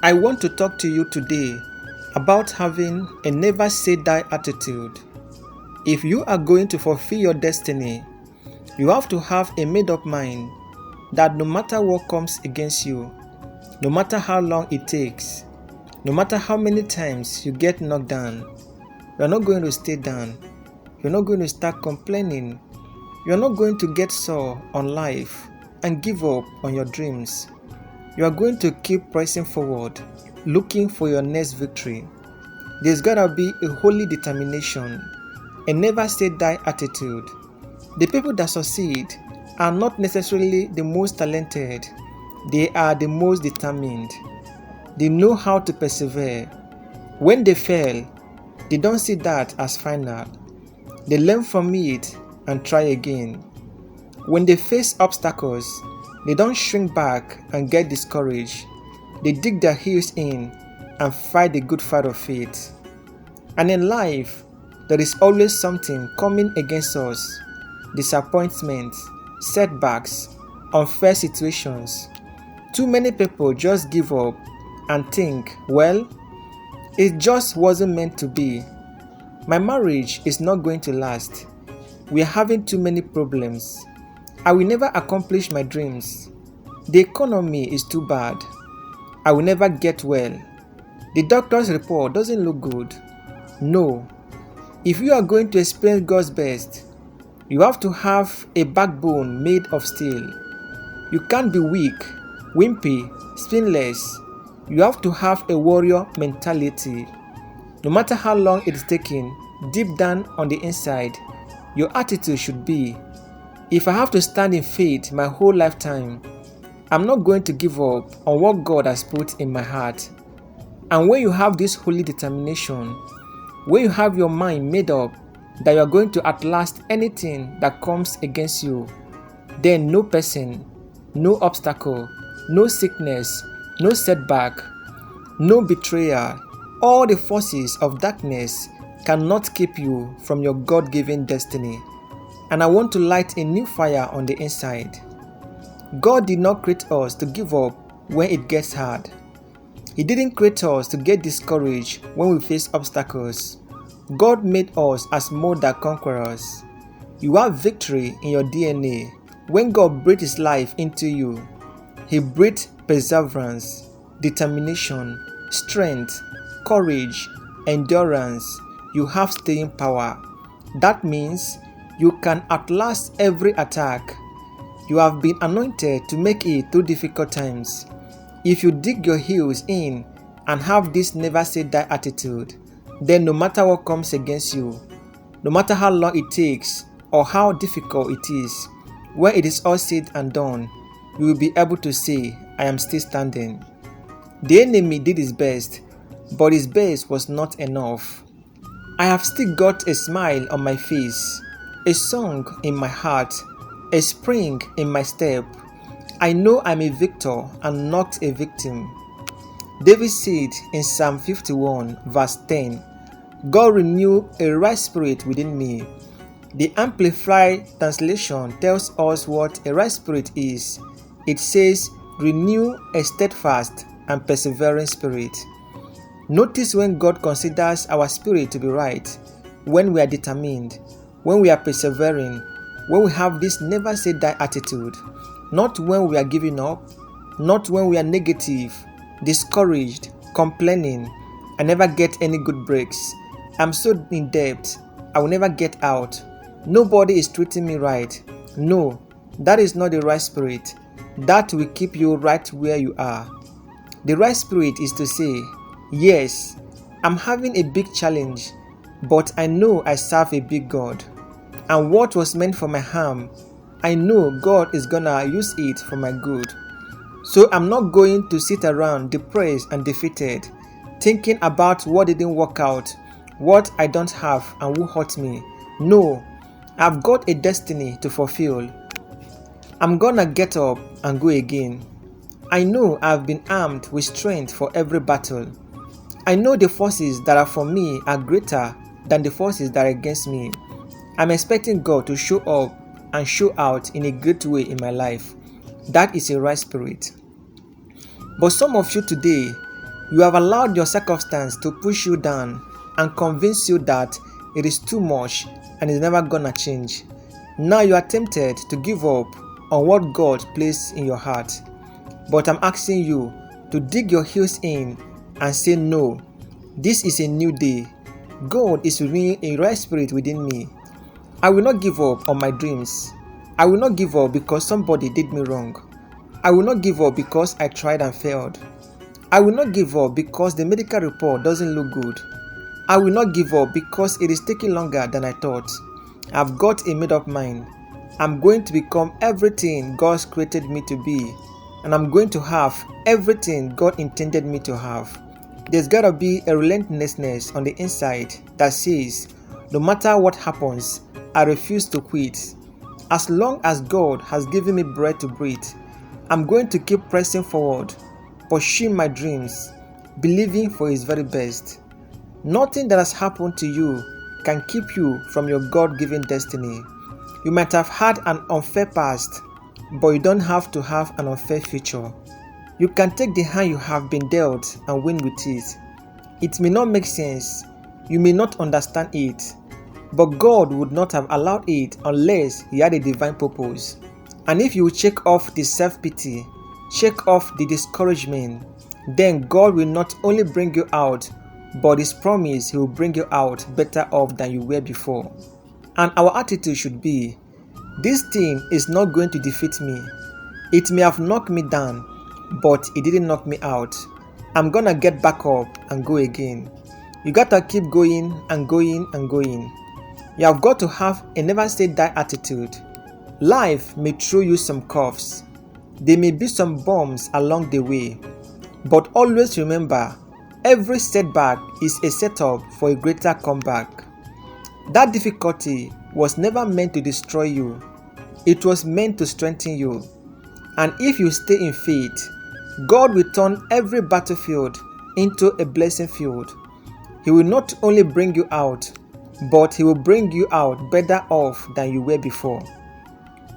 I want to talk to you today about having a never say die attitude. If you are going to fulfill your destiny, you have to have a made up mind that no matter what comes against you, no matter how long it takes, no matter how many times you get knocked down, you are not going to stay down. You're not going to start complaining. You're not going to get sore on life and give up on your dreams. You are going to keep pressing forward, looking for your next victory. There's gotta be a holy determination, a never say die attitude. The people that succeed are not necessarily the most talented, they are the most determined. They know how to persevere. When they fail, they don't see that as final. They learn from it and try again. When they face obstacles, they don't shrink back and get discouraged. They dig their heels in and fight the good fight of faith. And in life, there is always something coming against us: disappointments, setbacks, unfair situations. Too many people just give up and think, well, it just wasn't meant to be. My marriage is not going to last. We are having too many problems. I will never accomplish my dreams. The economy is too bad. I will never get well. The doctor's report doesn't look good. No. If you are going to experience God's best, you have to have a backbone made of steel. You can't be weak, wimpy, spineless. You have to have a warrior mentality. No matter how long it is taking, deep down on the inside, your attitude should be, if I have to stand in faith my whole lifetime, I'm not going to give up on what God has put in my heart. And when you have this holy determination, when you have your mind made up that you are going to outlast anything that comes against you, then no person, no obstacle, no sickness, no setback, no betrayal, all the forces of darkness cannot keep you from your God-given destiny. And I want to light a new fire on the inside. God did not create us to give up when it gets hard. He didn't create us to get discouraged when we face obstacles. God made us as more than conquerors. You have victory in your DNA. When God breathed His life into you, He breathed perseverance, determination, strength, courage, endurance. You have staying power. That means you can outlast every attack. You have been anointed to make it through difficult times. If you dig your heels in and have this never say die attitude, then no matter what comes against you, no matter how long it takes or how difficult it is, when it is all said and done, you will be able to say, I am still standing. The enemy did his best, but his best was not enough. I have still got a smile on my face, a song in my heart, a spring in my step. I know I'm a victor and not a victim. David said in Psalm 51 verse 10, God renew a right spirit within me. The Amplified translation tells us what a right spirit is. It says, renew a steadfast and persevering spirit. Notice when God considers our spirit to be right, when we are determined, when we are persevering, when we have this never say die attitude, not when we are giving up, not when we are negative, discouraged, complaining, I never get any good breaks, I'm so in debt, I will never get out, nobody is treating me right. No, that is not the right spirit. That will keep you right where you are. The right spirit is to say, yes, I'm having a big challenge, but I know I serve a big God. And what was meant for my harm, I know God is gonna use it for my good. So I'm not going to sit around depressed and defeated, thinking about what didn't work out, what I don't have and who hurt me. No, I've got a destiny to fulfill. I'm gonna get up and go again. I know I've been armed with strength for every battle. I know the forces that are for me are greater than the forces that are against me. I'm expecting God to show up and show out in a great way in my life. That is a right spirit. But some of you today, You have allowed your circumstance to push you down and convince you that it is too much and is never gonna change. Now you are tempted to give up on what God placed in your heart. But I'm asking you to dig your heels in and say, no, this is a new day. God is renewing a right spirit within me. I will not give up on my dreams. I will not give up because somebody did me wrong. I will not give up because I tried and failed. I will not give up because the medical report doesn't look good. I will not give up because it is taking longer than I thought. I've got a made up mind. I'm going to become everything God created me to be, and I'm going to have everything God intended me to have. There's gotta be a relentlessness on the inside that says, no matter what happens, I refuse to quit. As long as God has given me breath to breathe, I'm going to keep pressing forward, pursuing my dreams, believing for His very best. Nothing that has happened to you can keep you from your God-given destiny. You might have had an unfair past, but you don't have to have an unfair future. You can take the hand you have been dealt and win with it. It may not make sense, you may not understand it, but God would not have allowed it unless He had a divine purpose. And if you check off the self-pity, check off the discouragement, then God will not only bring you out, but His promise He will bring you out better off than you were before. And our attitude should be, this thing is not going to defeat me. It may have knocked me down, but it didn't knock me out. I'm gonna get back up and go again. You gotta keep going and going and going. You have got to have a never say die attitude. Life may throw you some curves. There may be some bumps along the way. But always remember, every setback is a setup for a greater comeback. That difficulty was never meant to destroy you. It was meant to strengthen you. And if you stay in faith, God will turn every battlefield into a blessing field. He will not only bring you out, but He will bring you out better off than you were before.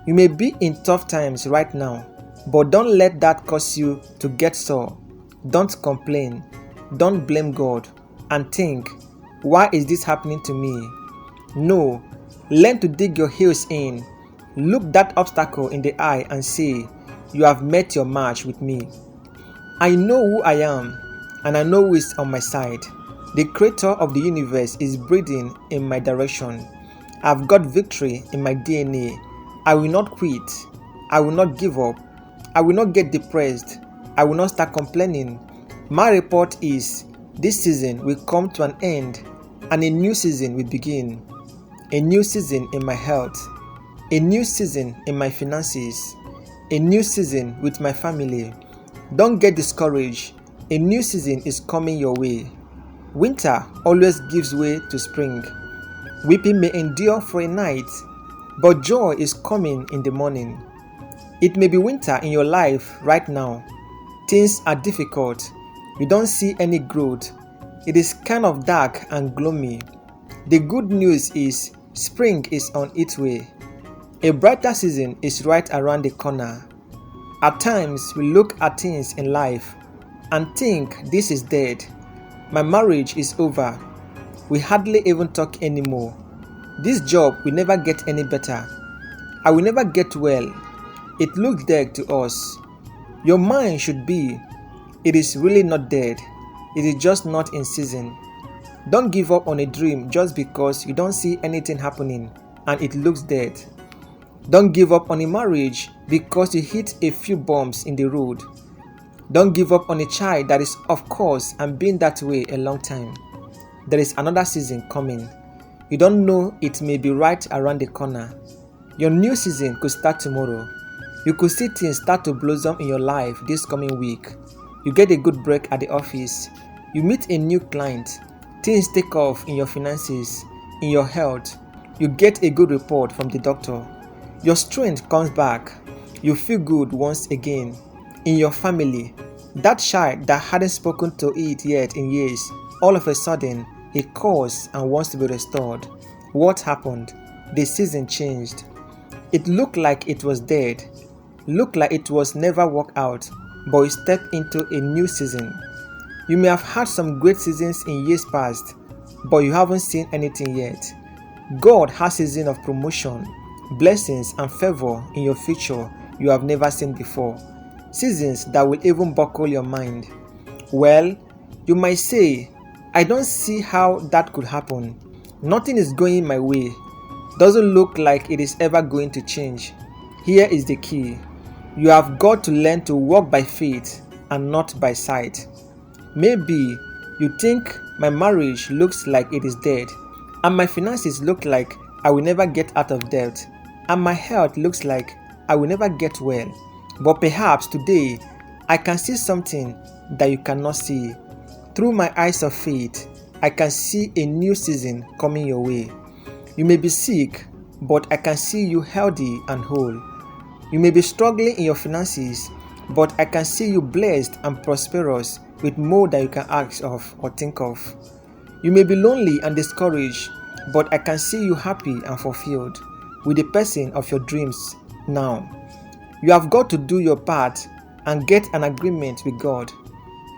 You may be in tough times right now, but don't let that cause you to get sore. Don't complain. Don't blame God and think, why is this happening to me? No, learn to dig your heels in. Look that obstacle in the eye and say, you have met your match with me. I know who I am, and I know who is on my side. The creator of the universe is breathing in my direction. I've got victory in my DNA. I will not quit. I will not give up. I will not get depressed. I will not start complaining. My report is, this season will come to an end, and a new season will begin. A new season in my health. A new season in my finances. A new season with my family. Don't get discouraged. A new season is coming your way. Winter always gives way to spring. Weeping may endure for a night, but joy is coming in the morning. It may be winter in your life right now. Things are difficult. You don't see any growth. It is kind of dark and gloomy. The good news is spring is on its way. A brighter season is right around the corner. At times, we look at things in life and think this is dead. My marriage is over. We hardly even talk anymore. This job will never get any better. I will never get well. It looks dead to us. Your mind should be, it is really not dead. It is just not in season. Don't give up on a dream just because you don't see anything happening and it looks dead. Don't give up on a marriage because you hit a few bumps in the road. Don't give up on a child that is of course and been that way a long time. There is another season coming. You don't know, it may be right around the corner. Your new season could start tomorrow. You could see things start to blossom in your life this coming week. You get a good break at the office. You meet a new client. Things take off in your finances, in your health. You get a good report from the doctor. Your strength comes back. You feel good once again. In your family, that child that hadn't spoken to it yet in years, all of a sudden, he calls and wants to be restored. What happened? The season changed. It looked like it was dead. Looked like it was never worked out, but you stepped into a new season. You may have had some great seasons in years past, but you haven't seen anything yet. God has a season of promotion, blessings, and favor in your future you have never seen before. Seasons that will even buckle your mind. Well, you might say, I don't see how that could happen. Nothing is going my way. Doesn't look like it is ever going to change. Here is the key. You have got to learn to walk by faith and not by sight. Maybe you think my marriage looks like it is dead, and my finances look like I will never get out of debt, and my health looks like I will never get well. But perhaps today I can see something that you cannot see. Through my eyes of faith, I can see a new season coming your way. You may be sick, but I can see you healthy and whole. You may be struggling in your finances, but I can see you blessed and prosperous with more than you can ask of or think of. You may be lonely and discouraged, but I can see you happy and fulfilled with the person of your dreams now. You have got to do your part and get an agreement with God.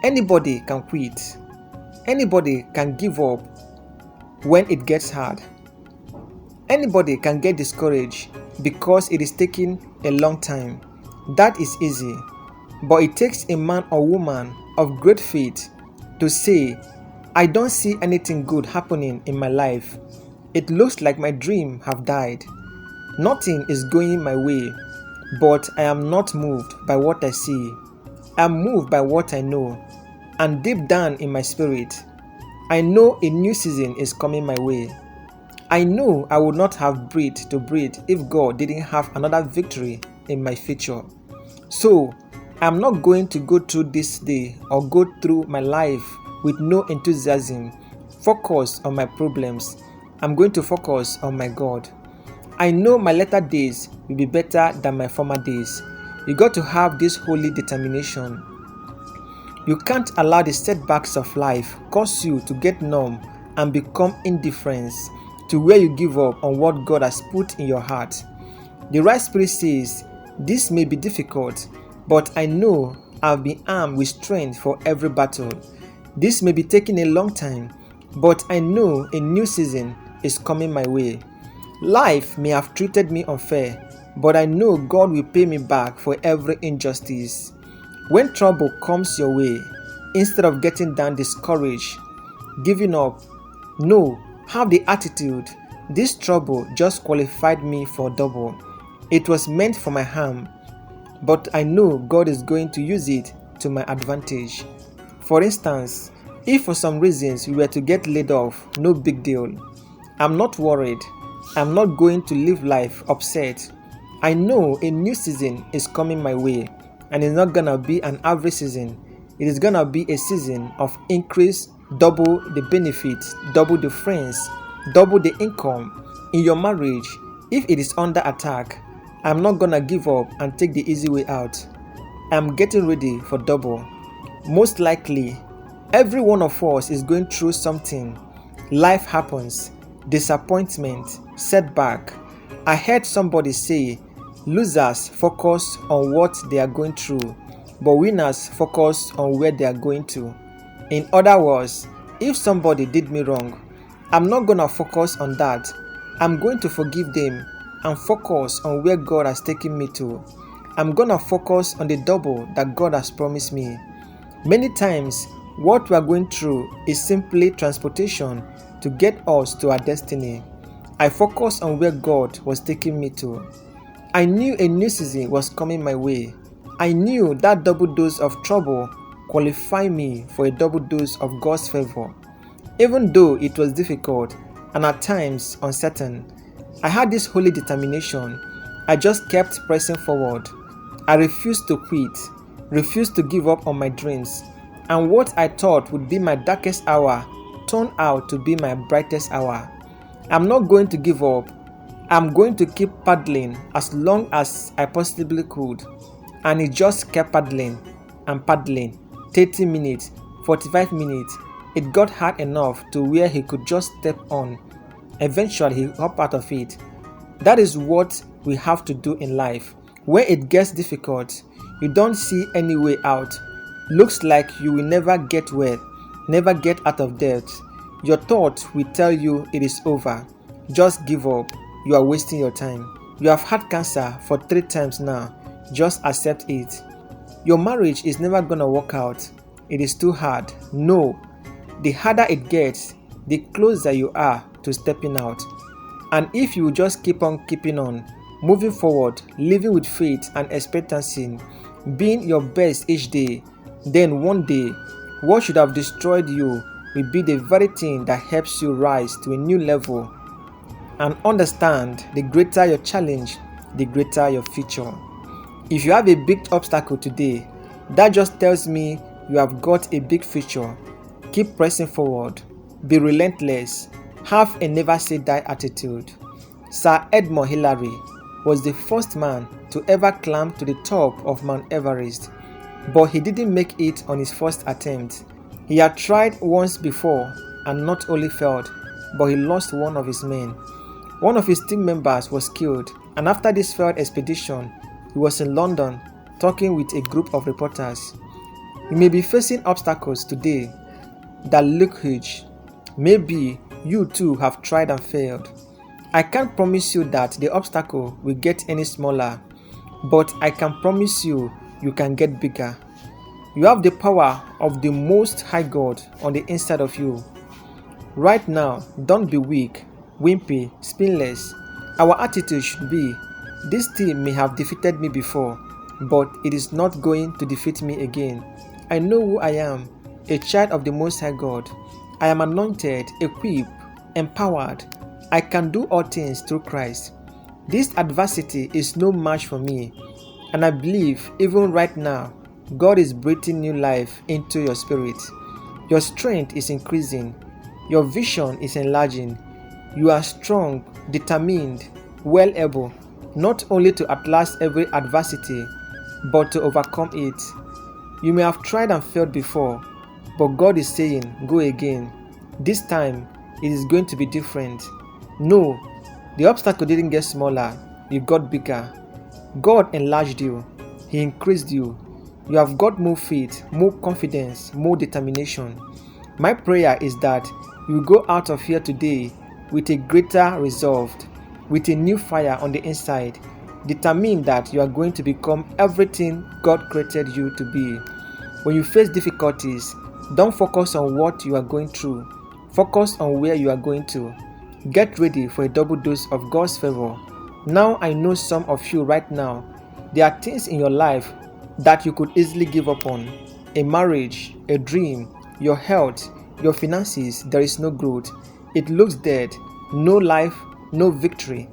Anybody can quit. Anybody can give up when it gets hard. Anybody can get discouraged because it is taking a long time. That is easy. But it takes a man or woman of great faith to say, I don't see anything good happening in my life. It looks like my dream have died. Nothing is going my way, but I am not moved by what I see. I am moved by what I know. And deep down in my spirit, I know a new season is coming my way. I know I would not have breathed to breathe if God didn't have another victory in my future. So, I'm not going to go through this day or go through my life with no enthusiasm, focus on my problems. I'm going to focus on my God. I know my latter days will be better than my former days. You got to have this holy determination. You can't allow the setbacks of life cause you to get numb and become indifferent to where you give up on what God has put in your heart. The right spirit says, this may be difficult, but I know I've been armed with strength for every battle. This may be taking a long time, but I know a new season is coming my way. Life may have treated me unfair, but I know God will pay me back for every injustice. When trouble comes your way, instead of getting down discouraged, giving up, no, have the attitude, this trouble just qualified me for double. It was meant for my harm, but I know God is going to use it to my advantage. For instance, if for some reasons we were to get laid off, no big deal. I'm not worried. I'm not going to live life upset. I know a new season is coming my way, and it's not gonna be an average season. It is gonna be a season of increase, double the benefits, double the friends, double the income. In your marriage, if it is under attack, I'm not gonna give up and take the easy way out. I'm getting ready for double. Most likely, every one of us is going through something. Life happens, disappointment, setback. I heard somebody say, losers focus on what they are going through, but winners focus on where they are going to. In other words, if somebody did me wrong, I'm not gonna focus on that. I'm going to forgive them and focus on where God has taken me to. I'm gonna focus on the double that God has promised me. Many times, what we are going through is simply transportation to get us to our destiny. I focused on where God was taking me to. I knew a new season was coming my way. I knew that double dose of trouble qualified me for a double dose of God's favor. Even though it was difficult and at times uncertain, I had this holy determination. I just kept pressing forward. I refused to quit, refused to give up on my dreams, and what I thought would be my darkest hour turned out to be my brightest hour. I'm not going to give up. I'm going to keep paddling as long as I possibly could. And he just kept paddling and paddling. 30 minutes, 45 minutes. It got hard enough to where he could just step on. Eventually he hopped out of it. That is what we have to do in life. When it gets difficult, you don't see any way out. Looks like you will never get well, never get out of debt. Your thoughts will tell you it is over. Just give up. You are wasting your time. You have had cancer for 3 times now. Just accept it. Your marriage is never gonna work out. It is too hard. No. The harder it gets, the closer you are to stepping out. And if you just keep on keeping on, moving forward, living with faith and expectancy, being your best each day, then one day, what should have destroyed you will be the very thing that helps you rise to a new level. And understand, the greater your challenge, the greater your future. If you have a big obstacle today, that just tells me you have got a big future. Keep pressing forward. Be relentless. Have a never say die attitude. Sir Edmund Hillary was the first man to ever climb to the top of Mount Everest, but he didn't make it on his first attempt. He had tried once before and not only failed, but he lost one of his men. One of his team members was killed, and after this failed expedition, he was in London talking with a group of reporters. You may be facing obstacles today that look huge. Maybe you too have tried and failed. I can't promise you that the obstacle will get any smaller, but I can promise you you can get bigger. You have the power of the Most High God on the inside of you. Right now, don't be weak, wimpy, spineless. Our attitude should be, this team may have defeated me before, but it is not going to defeat me again. I know who I am, a child of the Most High God. I am anointed, equipped, empowered. I can do all things through Christ. This adversity is no match for me, and I believe even right now, God is breathing new life into your spirit. Your strength is increasing. Your vision is enlarging. You are strong, determined, well able, not only to outlast every adversity, but to overcome it. You may have tried and failed before, but God is saying, go again. This time, it is going to be different. No, the obstacle didn't get smaller, you got bigger. God enlarged you, He increased you. You have got more faith, more confidence, more determination. My prayer is that you will go out of here today with a greater resolve, with a new fire on the inside, determined that you are going to become everything God created you to be. When you face difficulties, don't focus on what you are going through. Focus on where you are going to. Get ready for a double dose of God's favor. Now I know some of you right now, there are things in your life that you could easily give up on. A marriage, a dream, your health, your finances, there is no growth. It looks dead. No life, no victory.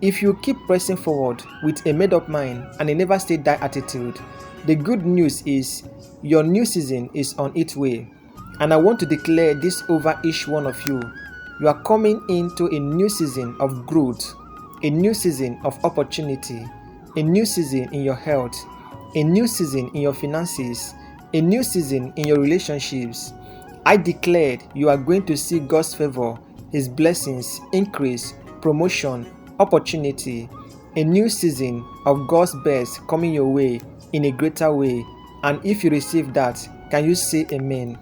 If you keep pressing forward with a made-up mind and a never say die attitude, the good news is your new season is on its way. And I want to declare this over each one of you. You are coming into a new season of growth, a new season of opportunity, a new season in your health, a new season in your finances, a new season in your relationships. I declared you are going to see God's favor, His blessings, increase, promotion, opportunity, a new season of God's best coming your way in a greater way. And if you receive that, can you say amen?